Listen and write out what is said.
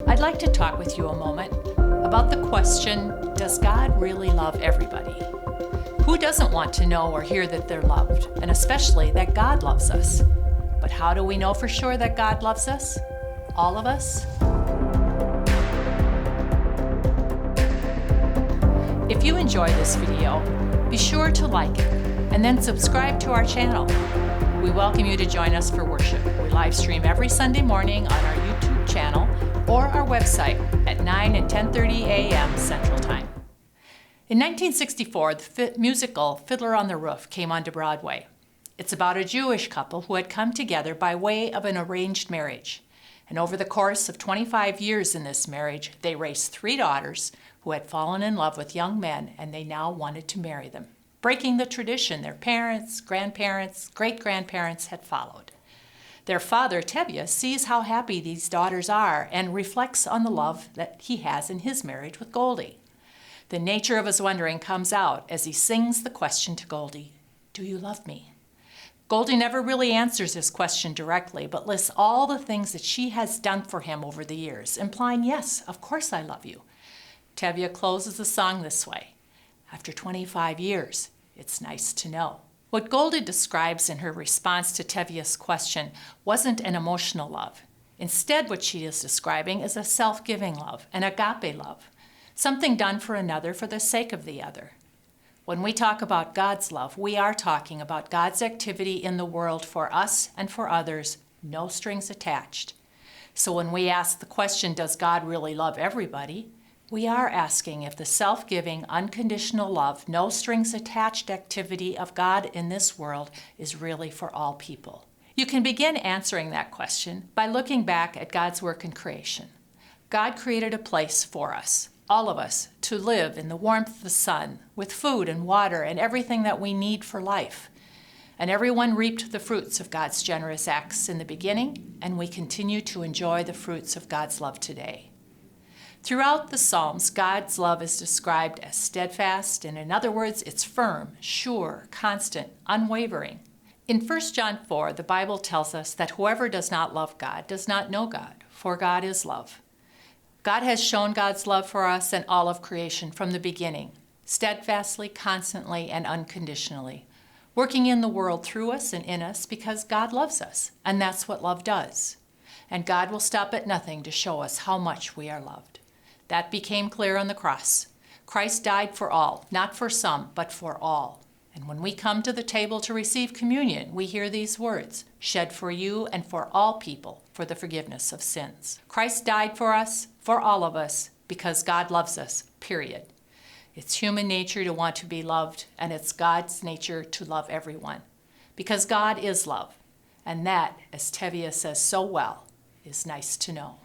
I'd like to talk with you a moment about the question, does God really love everybody? Who doesn't want to know or hear that they're loved, and especially that God loves us? But how do we know for sure that God loves us? All of us? If you enjoy this video, be sure to like it and then subscribe to our channel. We welcome you to join us for worship. We live stream every Sunday morning on our YouTube channel or our website at 9 and 10:30 a.m. Central Time. In 1964, the musical Fiddler on the Roof came onto Broadway. It's about a Jewish couple who had come together by way of an arranged marriage. And over the course of 25 years in this marriage, they raised 3 daughters who had fallen in love with young men, and they now wanted to marry them, breaking the tradition their parents, grandparents, great-grandparents had followed. Their father, Tevye, sees how happy these daughters are and reflects on the love that he has in his marriage with Goldie. The nature of his wondering comes out as he sings the question to Goldie, "Do you love me?" Goldie never really answers this question directly, but lists all the things that she has done for him over the years, implying, "Yes, of course I love you." Tevye closes the song this way, "After 25 years, it's nice to know." What Goldie describes in her response to Tevye's question wasn't an emotional love. Instead, what she is describing is a self-giving love, an agape love, something done for another for the sake of the other. When we talk about God's love, we are talking about God's activity in the world for us and for others, no strings attached. So when we ask the question, does God really love everybody? We are asking if the self-giving, unconditional love, no strings attached activity of God in this world is really for all people. You can begin answering that question by looking back at God's work in creation. God created a place for us, all of us, to live in the warmth of the sun, with food and water and everything that we need for life. And everyone reaped the fruits of God's generous acts in the beginning, and we continue to enjoy the fruits of God's love today. Throughout the Psalms, God's love is described as steadfast, and in other words, it's firm, sure, constant, unwavering. In 1 John 4, the Bible tells us that whoever does not love God does not know God, for God is love. God has shown God's love for us and all of creation from the beginning, steadfastly, constantly, and unconditionally, working in the world through us and in us because God loves us, and that's what love does. And God will stop at nothing to show us how much we are loved. That became clear on the cross. Christ died for all, not for some, but for all. And when we come to the table to receive communion, we hear these words, "Shed for you and for all people for the forgiveness of sins." Christ died for us, for all of us, because God loves us, period. It's human nature to want to be loved, and it's God's nature to love everyone. Because God is love. And that, as Tevye says so well, is nice to know.